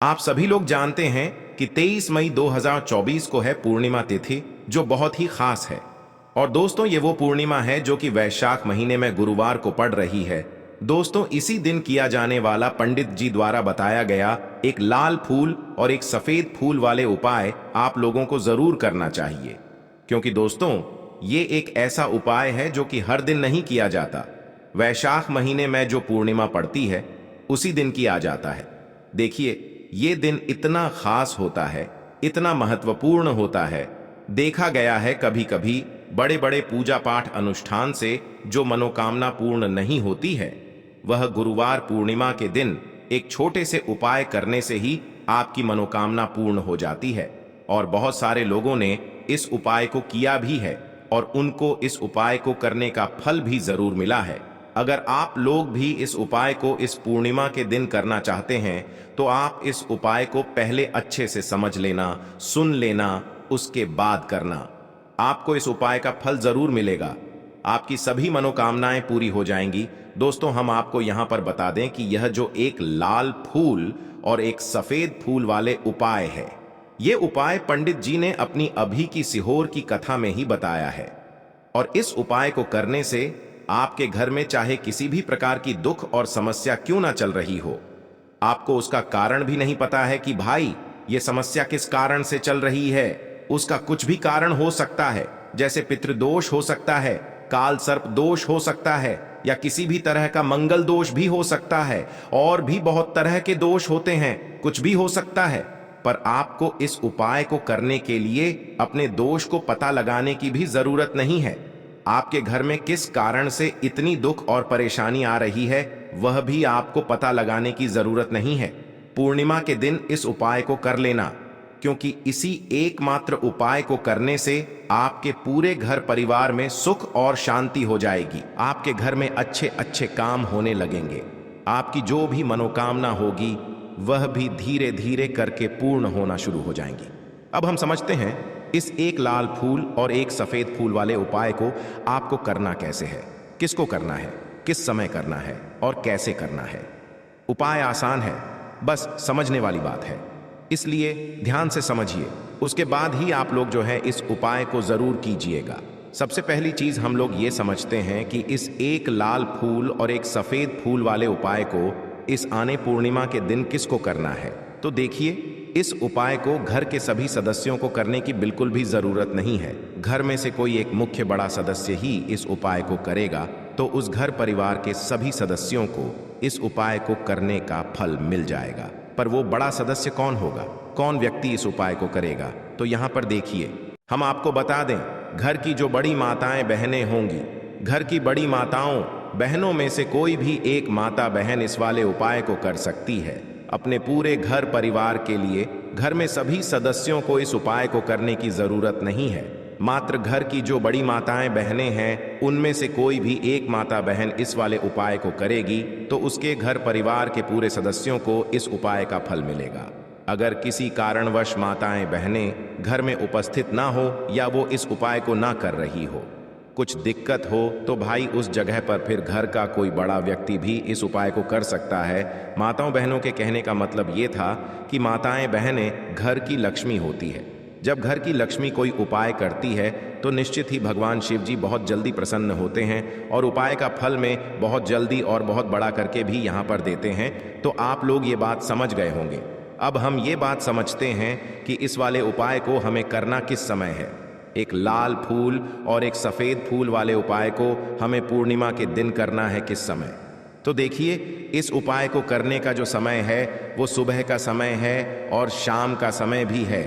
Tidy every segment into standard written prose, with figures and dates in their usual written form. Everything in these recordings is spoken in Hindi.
आप सभी लोग जानते हैं कि 23 मई 2024 को है पूर्णिमा तिथि, जो बहुत ही खास है। और दोस्तों, ये वो पूर्णिमा है जो कि वैशाख महीने में गुरुवार को पड़ रही है। दोस्तों, इसी दिन किया जाने वाला पंडित जी द्वारा बताया गया एक लाल फूल और एक सफेद फूल वाले उपाय आप लोगों को जरूर करना चाहिए, क्योंकि दोस्तों, ये एक ऐसा उपाय है जो कि हर दिन नहीं किया जाता। वैशाख महीने में जो पूर्णिमा पड़ती है उसी दिन किया जाता है। देखिए, ये दिन इतना खास होता है, इतना महत्वपूर्ण होता है। देखा गया है कभी कभी बड़े बड़े पूजा पाठ अनुष्ठान से जो मनोकामना पूर्ण नहीं होती है, वह गुरुवार पूर्णिमा के दिन एक छोटे से उपाय करने से ही आपकी मनोकामना पूर्ण हो जाती है। और बहुत सारे लोगों ने इस उपाय को किया भी है और उनको इस उपाय को करने का फल भी जरूर मिला है। अगर आप लोग भी इस उपाय को इस पूर्णिमा के दिन करना चाहते हैं, तो आप इस उपाय को पहले अच्छे से समझ लेना, सुन लेना, उसके बाद करना। आपको इस उपाय का फल जरूर मिलेगा। आपकी सभी मनोकामनाएं पूरी हो जाएंगी। दोस्तों, हम आपको यहां पर बता दें कि यह जो एक लाल फूल और एक सफेद फूल वाले उपाय है, ये उपाय पंडित जी ने अपनी अभी की सिहोर की कथा में ही बताया है। और इस उपाय को करने से आपके घर में चाहे किसी भी प्रकार की दुख और समस्या क्यों ना चल रही हो, आपको उसका कारण भी नहीं पता है कि भाई ये समस्या किस कारण से चल रही है, उसका कुछ भी कारण हो सकता है। जैसे पितृदोष हो सकता है, काल सर्प दोष हो सकता है, या किसी भी तरह का मंगल दोष भी हो सकता है। और भी बहुत तरह के दोष होते हैं, कुछ भी हो सकता है। पर आपको इस उपाय को करने के लिए अपने दोष को पता लगाने की भी जरूरत नहीं है। आपके घर में किस कारण से इतनी दुख और परेशानी आ रही है, वह भी आपको पता लगाने की जरूरत नहीं है। पूर्णिमा के दिन इस उपाय को कर लेना, क्योंकि इसी एकमात्र उपाय को करने से आपके पूरे घर परिवार में सुख और शांति हो जाएगी। आपके घर में अच्छे अच्छे काम होने लगेंगे। आपकी जो भी मनोकामना होगी वह भी धीरे धीरे करके पूर्ण होना शुरू हो जाएंगी। अब हम समझते हैं इस एक लाल फूल और एक सफेद फूल वाले उपाय को आपको करना कैसे है, किसको करना है, किस समय करना है और कैसे करना है। उपाय आसान है, बस समझने वाली बात है, इसलिए ध्यान से समझिए। उसके बाद ही आप लोग जो है इस उपाय को जरूर कीजिएगा। सबसे पहली चीज हम लोग ये समझते हैं कि इस एक लाल फूल और एक सफेद फूल वाले उपाय को इस आने पूर्णिमा के दिन किसको करना है। तो देखिए, इस उपाय को घर के सभी सदस्यों को करने की बिल्कुल भी जरूरत नहीं है। घर में से कोई एक मुख्य बड़ा सदस्य ही इस उपाय को करेगा, तो उस घर परिवार के सभी सदस्यों को इस उपाय को करने का फल मिल जाएगा। पर वो बड़ा सदस्य कौन होगा, कौन व्यक्ति इस उपाय को करेगा? तो यहाँ पर देखिए, हम आपको बता दें, घर की जो बड़ी माताएं बहनें होंगी, घर की बड़ी माताओं बहनों में से कोई भी एक माता बहन इस वाले उपाय को कर सकती है। अपने पूरे घर परिवार के लिए घर में सभी सदस्यों को इस उपाय को करने की जरूरत नहीं है। मात्र घर की जो बड़ी माताएं बहनें हैं, उनमें से कोई भी एक माता बहन इस वाले उपाय को करेगी, तो उसके घर परिवार के पूरे सदस्यों को इस उपाय का फल मिलेगा। अगर किसी कारणवश माताएं बहनें घर में उपस्थित ना हो या वो इस उपाय को ना कर रही हो, कुछ दिक्कत हो, तो भाई उस जगह पर फिर घर का कोई बड़ा व्यक्ति भी इस उपाय को कर सकता है। माताओं बहनों के कहने का मतलब ये था कि माताएं बहनें घर की लक्ष्मी होती है। जब घर की लक्ष्मी कोई उपाय करती है तो निश्चित ही भगवान शिव जी बहुत जल्दी प्रसन्न होते हैं और उपाय का फल में बहुत जल्दी और बहुत बड़ा करके भी यहाँ पर देते हैं। तो आप लोग ये बात समझ गए होंगे। अब हम ये बात समझते हैं कि इस वाले उपाय को हमें करना किस समय है। एक लाल फूल और एक सफेद फूल वाले उपाय को हमें पूर्णिमा के दिन करना है किस समय। तो देखिए, इस उपाय को करने का जो समय है वो सुबह का समय है और शाम का समय भी है।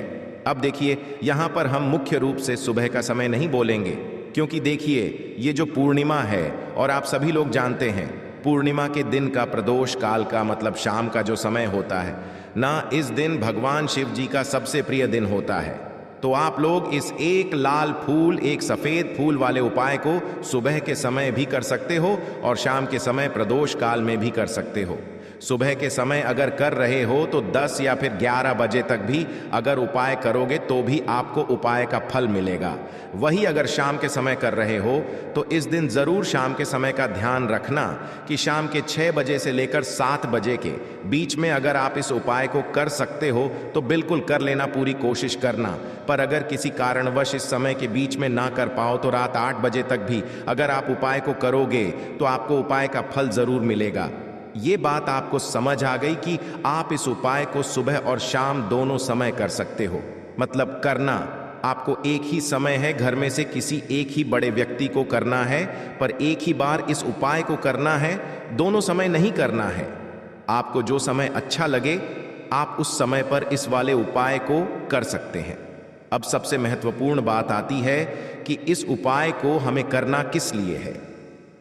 अब देखिए, यहाँ पर हम मुख्य रूप से सुबह का समय नहीं बोलेंगे, क्योंकि देखिए, ये जो पूर्णिमा है और आप सभी लोग जानते हैं पूर्णिमा के दिन का प्रदोष काल का मतलब शाम का जो समय होता है ना, इस दिन भगवान शिव जी का सबसे प्रिय दिन होता है। तो आप लोग इस एक लाल फूल एक सफेद फूल वाले उपाय को सुबह के समय भी कर सकते हो और शाम के समय प्रदोष काल में भी कर सकते हो। सुबह के समय अगर कर रहे हो तो 10 या फिर 11 बजे तक भी अगर उपाय करोगे तो भी आपको उपाय का फल मिलेगा। वही अगर शाम के समय कर रहे हो तो इस दिन जरूर शाम के समय का ध्यान रखना कि शाम के 6 बजे से लेकर 7 बजे के बीच में अगर आप इस उपाय को कर सकते हो तो बिल्कुल कर लेना, पूरी कोशिश करना। पर अगर किसी कारणवश इस समय के बीच में ना कर पाओ तो रात 8 बजे तक भी अगर आप उपाय को करोगे तो आपको उपाय का फल जरूर मिलेगा। ये बात आपको समझ आ गई कि आप इस उपाय को सुबह और शाम दोनों समय कर सकते हो। मतलब करना आपको एक ही समय है, घर में से किसी एक ही बड़े व्यक्ति को करना है, पर एक ही बार इस उपाय को करना है, दोनों समय नहीं करना है। आपको जो समय अच्छा लगे आप उस समय पर इस वाले उपाय को कर सकते हैं। अब सबसे महत्वपूर्ण बात आती है कि इस उपाय को हमें करना किस लिए है।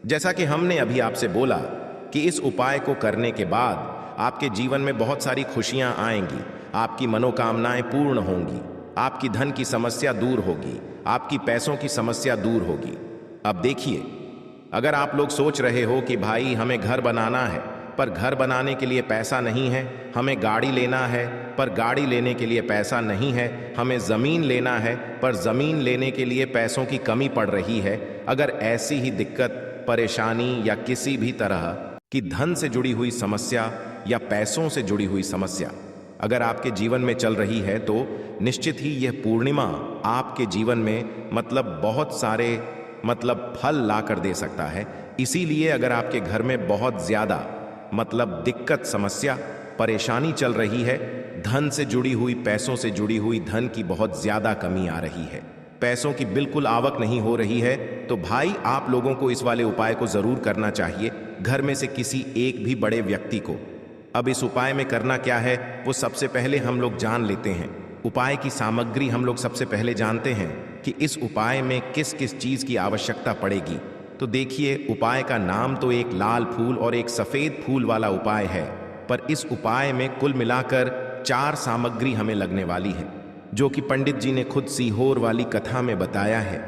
जैसा कि हमने अभी आपसे बोला कि इस उपाय को करने के बाद आपके जीवन में बहुत सारी खुशियां आएंगी, आपकी मनोकामनाएं पूर्ण होंगी, आपकी धन की समस्या दूर होगी, आपकी पैसों की समस्या दूर होगी। अब देखिए, अगर आप लोग सोच रहे हो कि भाई हमें घर बनाना है पर घर बनाने के लिए पैसा नहीं है, हमें गाड़ी लेना है पर गाड़ी लेने के लिए पैसा नहीं है, हमें ज़मीन लेना है पर ज़मीन लेने के लिए पैसों की कमी पड़ रही है, अगर ऐसी ही दिक्कत, परेशानी या किसी भी तरह की धन से जुड़ी हुई समस्या या पैसों से जुड़ी हुई समस्या अगर आपके जीवन में चल रही है तो निश्चित ही यह पूर्णिमा आपके जीवन में बहुत सारे फल ला कर दे सकता है। इसीलिए अगर आपके घर में बहुत ज्यादा दिक्कत, समस्या, परेशानी चल रही है, धन से जुड़ी हुई, पैसों से जुड़ी हुई धन की बहुत ज्यादा कमी आ रही है, पैसों की बिल्कुल आवक नहीं हो रही है, तो भाई आप लोगों को इस वाले उपाय को जरूर करना चाहिए, घर में से किसी एक भी बड़े व्यक्ति को। अब इस उपाय में करना क्या है वो सबसे पहले हम लोग जान लेते हैं। उपाय की सामग्री हम लोग सबसे पहले जानते हैं कि इस उपाय में किस किस चीज की आवश्यकता पड़ेगी। तो देखिए, उपाय का नाम तो एक लाल फूल और एक सफेद फूल वाला उपाय है, पर इस उपाय में कुल मिलाकर 4 सामग्री हमें लगने वाली है, जो कि पंडित जी ने खुद सीहोर वाली कथा में बताया है।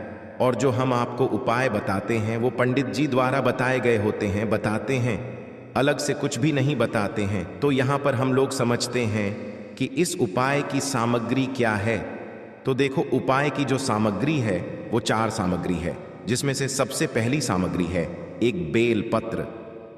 और जो हम आपको उपाय बताते हैं वो पंडित जी द्वारा बताए गए होते हैं, बताते हैं, अलग से कुछ भी नहीं बताते हैं। तो यहाँ पर हम लोग समझते हैं कि इस उपाय की सामग्री क्या है। तो देखो, उपाय की जो सामग्री है वो 4 सामग्री है, जिसमें से सबसे पहली सामग्री है एक बेल पत्र।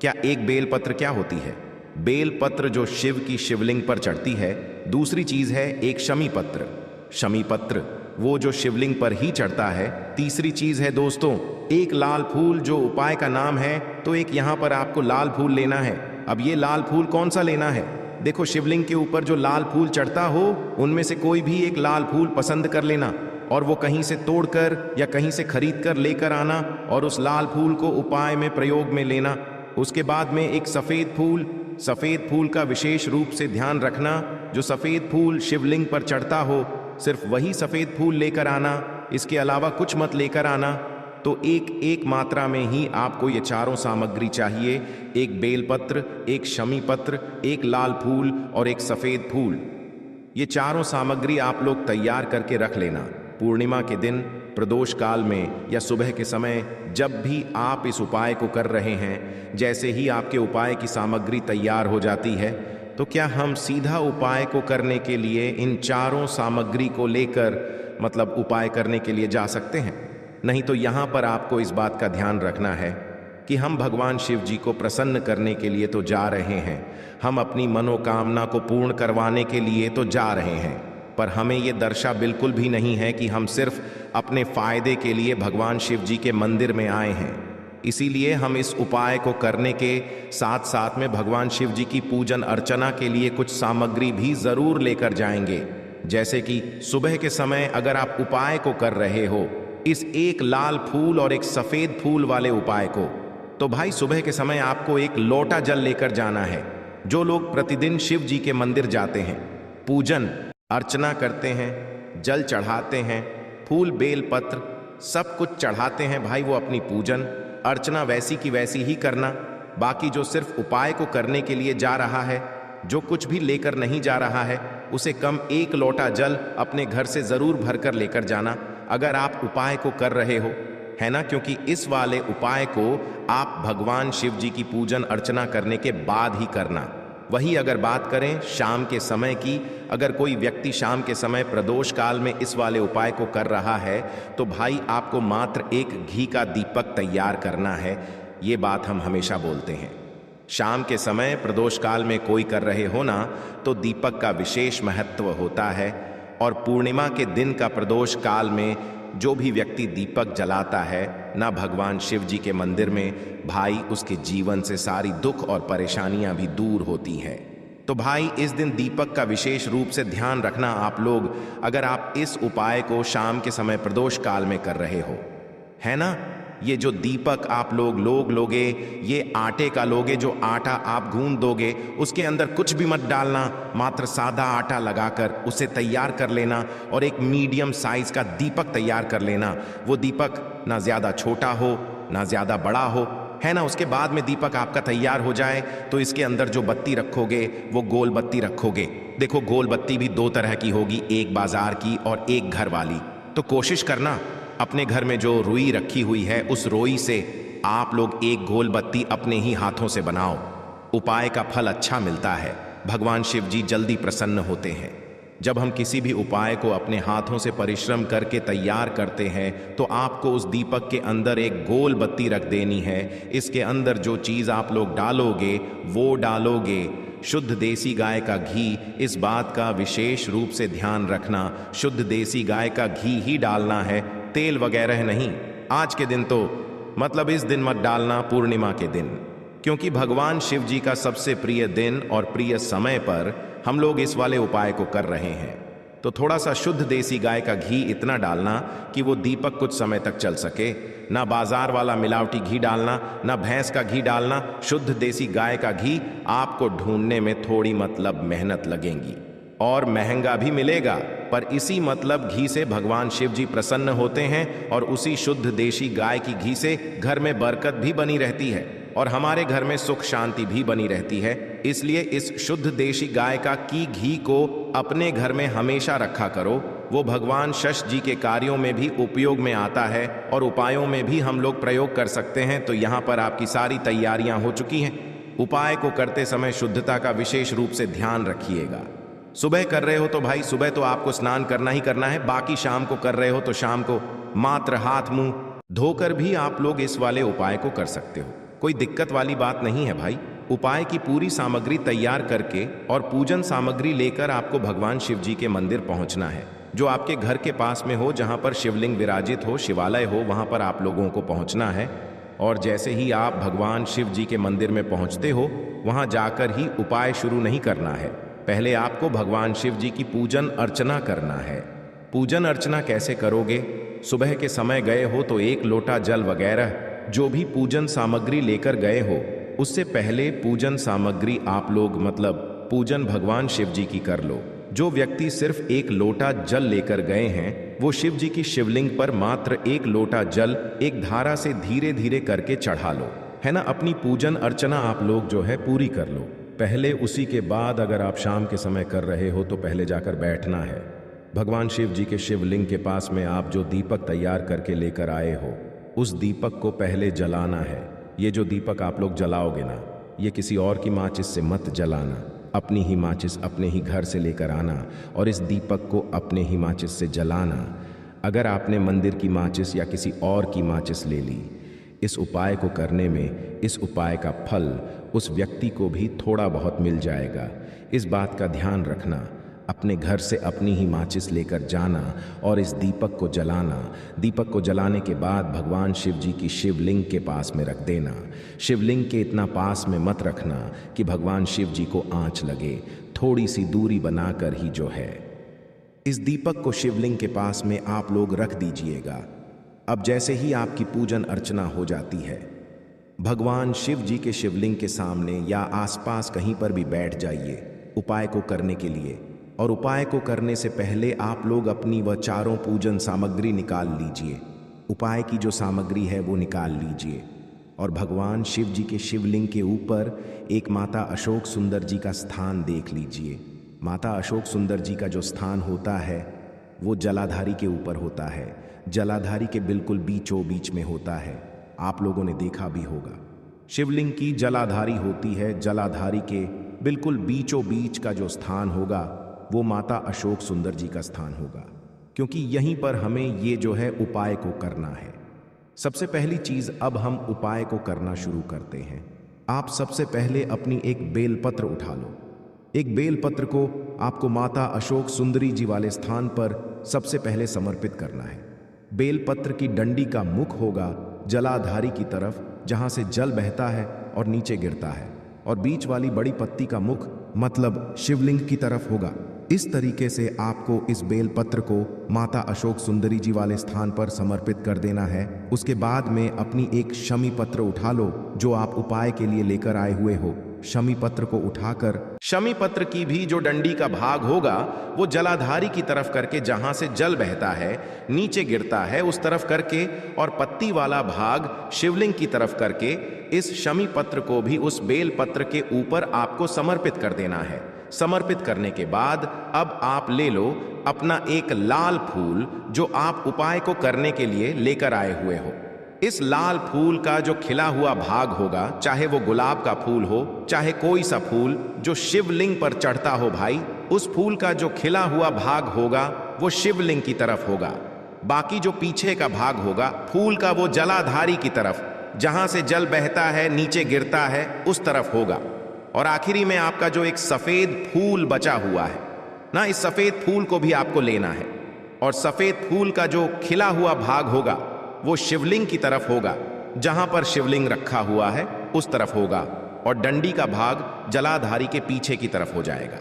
क्या एक बेल पत्र क्या होती है? बेल पत्र जो शिव की शिवलिंग पर चढ़ती है। दूसरी चीज है एक शमी पत्र। शमी पत्र वो जो शिवलिंग पर ही चढ़ता है। तीसरी चीज है दोस्तों एक लाल फूल, जो उपाय का नाम है। तो एक यहाँ पर आपको लाल फूल लेना है। अब ये लाल फूल कौन सा लेना है? देखो, शिवलिंग के ऊपर जो लाल फूल चढ़ता हो उनमें से कोई भी एक लाल फूल पसंद कर लेना और वो कहीं से तोड़कर या कहीं से खरीद कर लेकर आना और उस लाल फूल को उपाय में प्रयोग में लेना। उसके बाद में एक सफेद फूल का विशेष रूप से ध्यान रखना। जो सफेद फूल शिवलिंग पर चढ़ता हो सिर्फ वही सफेद फूल लेकर आना, इसके अलावा कुछ मत लेकर आना। तो एक मात्रा में ही आपको ये 4 सामग्री चाहिए, एक बेलपत्र, एक शमी पत्र, एक लाल फूल और एक सफेद फूल। ये 4 सामग्री आप लोग तैयार करके रख लेना। पूर्णिमा के दिन, प्रदोष काल में या सुबह के समय जब भी आप इस उपाय को कर रहे हैं, जैसे ही आपके उपाय की सामग्री तैयार हो जाती है तो क्या हम सीधा उपाय को करने के लिए इन 4 सामग्री को लेकर उपाय करने के लिए जा सकते हैं? नहीं, तो यहाँ पर आपको इस बात का ध्यान रखना है कि हम भगवान शिव जी को प्रसन्न करने के लिए तो जा रहे हैं, हम अपनी मनोकामना को पूर्ण करवाने के लिए तो जा रहे हैं, पर हमें ये दर्शा बिल्कुल भी नहीं है कि हम सिर्फ अपने फायदे के लिए भगवान शिव जी के मंदिर में आए हैं। इसीलिए हम इस उपाय को करने के साथ साथ में भगवान शिव जी की पूजन अर्चना के लिए कुछ सामग्री भी जरूर लेकर जाएंगे। जैसे कि सुबह के समय अगर आप उपाय को कर रहे हो, इस एक लाल फूल और एक सफेद फूल वाले उपाय को, तो भाई सुबह के समय आपको एक लोटा जल लेकर जाना है। जो लोग प्रतिदिन शिव जी के मंदिर जाते हैं, पूजन अर्चना करते हैं, जल चढ़ाते हैं, फूल बेल पत्र सब कुछ चढ़ाते हैं, भाई वो अपनी पूजन अर्चना वैसी की वैसी ही करना। बाकी जो सिर्फ उपाय को करने के लिए जा रहा है, जो कुछ भी लेकर नहीं जा रहा है, उसे कम 1 लोटा जल अपने घर से जरूर भरकर लेकर जाना अगर आप उपाय को कर रहे हो, है ना? क्योंकि इस वाले उपाय को आप भगवान शिव जी की पूजन अर्चना करने के बाद ही करना। वही अगर बात करें शाम के समय की, अगर कोई व्यक्ति शाम के समय प्रदोष काल में इस वाले उपाय को कर रहा है तो भाई आपको मात्र एक घी का दीपक तैयार करना है। ये बात हम हमेशा बोलते हैं। शाम के समय प्रदोष काल में कोई कर रहे हो ना तो दीपक का विशेष महत्व होता है। और पूर्णिमा के दिन का प्रदोष काल में जो भी व्यक्ति दीपक जलाता है ना भगवान शिव जी के मंदिर में, भाई उसके जीवन से सारी दुख और परेशानियां भी दूर होती हैं। तो भाई इस दिन दीपक का विशेष रूप से ध्यान रखना आप लोग, अगर आप इस उपाय को शाम के समय प्रदोष काल में कर रहे हो, है ना। ये जो दीपक आप लोग लोगे, ये आटे का लोगे। जो आटा आप गूंद दोगे उसके अंदर कुछ भी मत डालना, मात्र सादा आटा लगाकर उसे तैयार कर लेना और एक मीडियम साइज का दीपक तैयार कर लेना। वो दीपक ना ज्यादा छोटा हो ना ज्यादा बड़ा हो, है ना। उसके बाद में दीपक आपका तैयार हो जाए तो इसके अंदर जो बत्ती रखोगे वो गोल बत्ती रखोगे। देखो गोल बत्ती भी दो तरह की होगी, एक बाजार की और एक घर वाली। तो कोशिश करना अपने घर में जो रुई रखी हुई है उस रुई से आप लोग एक गोल बत्ती अपने ही हाथों से बनाओ। उपाय का फल अच्छा मिलता है, भगवान शिव जी जल्दी प्रसन्न होते हैं। जब हम किसी भी उपाय को अपने हाथों से परिश्रम करके तैयार करते हैं तो आपको उस दीपक के अंदर एक गोल बत्ती रख देनी है। इसके अंदर जो चीज़ आप लोग डालोगे वो डालोगे शुद्ध देसी गाय का घी। इस बात का विशेष रूप से ध्यान रखना, शुद्ध देसी गाय का घी ही डालना है, तेल वगैरह नहीं। आज के दिन तो मतलब इस दिन मत डालना, पूर्णिमा के दिन, क्योंकि भगवान शिव जी का सबसे प्रिय दिन और प्रिय समय पर हम लोग इस वाले उपाय को कर रहे हैं। तो थोड़ा सा शुद्ध देसी गाय का घी इतना डालना कि वो दीपक कुछ समय तक चल सके। ना बाजार वाला मिलावटी घी डालना, ना भैंस का घी डालना, शुद्ध देसी गाय का घी। आपको ढूंढने में थोड़ी मतलब मेहनत लगेगी और महंगा भी मिलेगा, पर इसी मतलब घी से भगवान शिव जी प्रसन्न होते हैं और उसी शुद्ध देशी गाय की घी से घर में बरकत भी बनी रहती है और हमारे घर में सुख शांति भी बनी रहती है। इसलिए इस शुद्ध देशी गाय का की घी को अपने घर में हमेशा रखा करो। वो भगवान शश जी के कार्यों में भी उपयोग में आता है और उपायों में भी हम लोग प्रयोग कर सकते हैं। तो यहाँ पर आपकी सारी तैयारियां हो चुकी हैं। उपाय को करते समय शुद्धता का विशेष रूप से ध्यान रखिएगा। सुबह कर रहे हो तो भाई सुबह तो आपको स्नान करना ही करना है, बाकी शाम को कर रहे हो तो शाम को मात्र हाथ मुंह धोकर भी आप लोग इस वाले उपाय को कर सकते हो। कोई दिक्कत वाली बात नहीं है भाई। उपाय की पूरी सामग्री तैयार करके और पूजन सामग्री लेकर आपको भगवान शिव जी के मंदिर पहुंचना है, जो आपके घर के पास में हो, जहां पर शिवलिंग विराजित हो, शिवालय हो, वहां पर आप लोगों को पहुंचना है। और जैसे ही आप भगवान शिव जी के मंदिर में पहुंचते हो, वहां जाकर ही उपाय शुरू नहीं करना है। पहले आपको भगवान शिव जी की पूजन अर्चना करना है। पूजन अर्चना कैसे करोगे? सुबह के समय गए हो तो एक लोटा जल वगैरह जो भी पूजन सामग्री लेकर गए हो, उससे पहले पूजन सामग्री आप लोग मतलब पूजन भगवान शिव जी की कर लो। जो व्यक्ति सिर्फ एक लोटा जल लेकर गए हैं वो शिव जी की शिवलिंग पर मात्र एक लोटा जल एक धारा से धीरे धीरे करके चढ़ा लो, है ना। अपनी पूजन अर्चना आप लोग जो है पूरी कर लो पहले। उसी के बाद अगर आप शाम के समय कर रहे हो तो पहले जाकर बैठना है। भगवान शिव जी के शिवलिंग के पास में आप जो दीपक तैयार करके लेकर आए हो उस दीपक को पहले जलाना है। ये जो दीपक आप लोग जलाओगे ना, ये किसी और की माचिस से मत जलाना, अपनी ही माचिस अपने ही घर से लेकर आना और इस दीपक को अपने ही माचिस से जलाना। अगर आपने मंदिर की माचिस या किसी और की माचिस ले ली, इस उपाय को करने में इस उपाय का फल उस व्यक्ति को भी थोड़ा बहुत मिल जाएगा। इस बात का ध्यान रखना। अपने घर से अपनी ही माचिस लेकर जाना और इस दीपक को जलाना। दीपक को जलाने के बाद भगवान शिव जी की शिवलिंग के पास में रख देना। शिवलिंग के इतना पास में मत रखना कि भगवान शिव जी को आंच लगे, थोड़ी सी दूरी बनाकर ही जो है इस दीपक को शिवलिंग के पास में आप लोग रख दीजिएगा। अब जैसे ही आपकी पूजन अर्चना हो जाती है, भगवान शिव जी के शिवलिंग के सामने या आसपास कहीं पर भी बैठ जाइए उपाय को करने के लिए। और उपाय को करने से पहले आप लोग अपनी वह चारों पूजन सामग्री निकाल लीजिए। उपाय की जो सामग्री है वो निकाल लीजिए और भगवान शिव जी के शिवलिंग के ऊपर एक माता अशोक सुंदर जी का स्थान देख लीजिए। माता अशोक सुंदर जी का जो स्थान होता है वो जलाधारी के ऊपर होता है। जलाधारी के बिल्कुल बीचों बीच में होता है, आप लोगों ने देखा भी होगा। शिवलिंग की जलाधारी होती है, जलाधारी के बिल्कुल बीचों बीच का जो स्थान होगा वो माता अशोक सुंदर जी का स्थान होगा, क्योंकि यहीं पर हमें ये जो है उपाय को करना है। सबसे पहली चीज अब हम उपाय को करना शुरू करते हैं। आप सबसे पहले अपनी एक बेलपत्र उठा लो। एक बेलपत्र को आपको माता अशोक सुंदरी जी वाले स्थान पर सबसे पहले समर्पित करना है। बेलपत्र की डंडी का मुख होगा जलाधारी की तरफ, जहां से जल बहता है और नीचे गिरता है, और बीच वाली बड़ी पत्ती का मुख मतलब शिवलिंग की तरफ होगा। इस तरीके से आपको इस बेलपत्र को माता अशोक सुंदरी जी वाले स्थान पर समर्पित कर देना है। उसके बाद में अपनी एक शमी पत्र उठा लो जो आप उपाय के लिए लेकर आए हुए हो। शमी पत्र को उठाकर शमी पत्र की भी जो डंडी का भाग होगा वो जलाधारी की तरफ करके, जहां से जल बहता है नीचे गिरता है उस तरफ करके, और पत्ती वाला भाग शिवलिंग की तरफ करके इस शमी पत्र को भी उस बेल पत्र के ऊपर आपको समर्पित कर देना है। समर्पित करने के बाद अब आप ले लो अपना एक लाल फूल जो आप उपाय को करने के लिए लेकर आए हुए हो। इस लाल फूल का जो खिला हुआ भाग होगा, चाहे वो गुलाब का फूल हो, चाहे कोई सा फूल जो शिवलिंग पर चढ़ता हो भाई, उस फूल का जो खिला हुआ भाग होगा वो शिवलिंग की तरफ होगा। बाकी जो पीछे का भाग होगा फूल का वो जलाधारी की तरफ, जहां से जल बहता है नीचे गिरता है उस तरफ होगा। और आखिरी में आपका जो एक सफेद फूल बचा हुआ है ना, इस सफेद फूल को भी आपको लेना है, और सफेद फूल का जो खिला हुआ भाग होगा वो शिवलिंग की तरफ होगा, जहां पर शिवलिंग रखा हुआ है उस तरफ होगा, और डंडी का भाग जलाधारी के पीछे की तरफ हो जाएगा,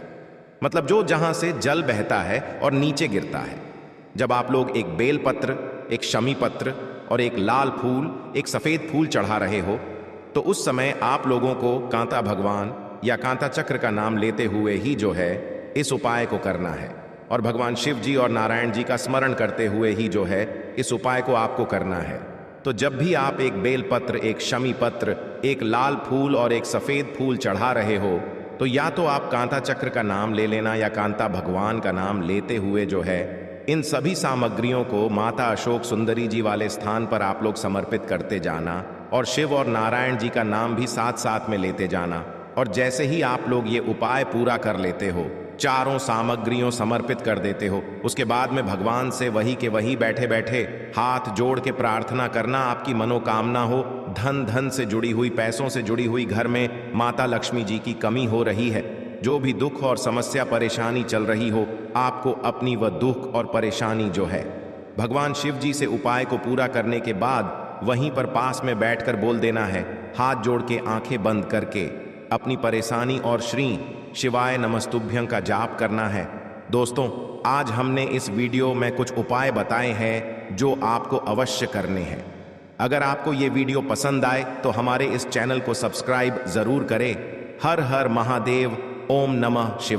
मतलब जो जहां से जल बहता है और नीचे गिरता है। जब आप लोग एक बेलपत्र, एक शमी पत्र और एक लाल फूल, एक सफेद फूल चढ़ा रहे हो, तो उस समय आप लोगों को कांता भगवान या कांता चक्र का नाम लेते हुए ही जो है इस उपाय को करना है, और भगवान शिव जी और नारायण जी का स्मरण करते हुए ही जो है इस उपाय को आपको करना है। तो जब भी आप एक बेलपत्र, एक शमी पत्र, एक लाल फूल और एक सफेद फूल चढ़ा रहे हो, तो या तो आप कांता चक्र का नाम ले लेना या कांता भगवान का नाम लेते हुए जो है इन सभी सामग्रियों को माता अशोक सुंदरी जी वाले स्थान पर आप लोग समर्पित करते जाना, और शिव और नारायण जी का नाम भी साथ साथ में लेते जाना। और जैसे ही आप लोग ये उपाय पूरा कर लेते हो, चारों सामग्रियों समर्पित कर देते हो, उसके बाद में भगवान से वही के वही बैठे बैठे हाथ जोड़ के प्रार्थना करना, आपकी मनोकामना हो, धन से जुड़ी हुई, पैसों से जुड़ी हुई, घर में माता लक्ष्मी जी की कमी हो रही है, जो भी दुख और समस्या परेशानी चल रही हो, आपको अपनी वह दुख और परेशानी जो है भगवान शिव जी से उपाय को पूरा करने के बाद वहीं पर पास में बैठकर बोल देना है, हाथ जोड़ के आंखें बंद करके अपनी परेशानी और श्री शिवाय नमस्तुभ्यं का जाप करना है। दोस्तों, आज हमने इस वीडियो में कुछ उपाय बताए हैं जो आपको अवश्य करने हैं। अगर आपको ये वीडियो पसंद आए तो हमारे इस चैनल को सब्सक्राइब जरूर करें। हर हर महादेव, ओम नमः शिवाय।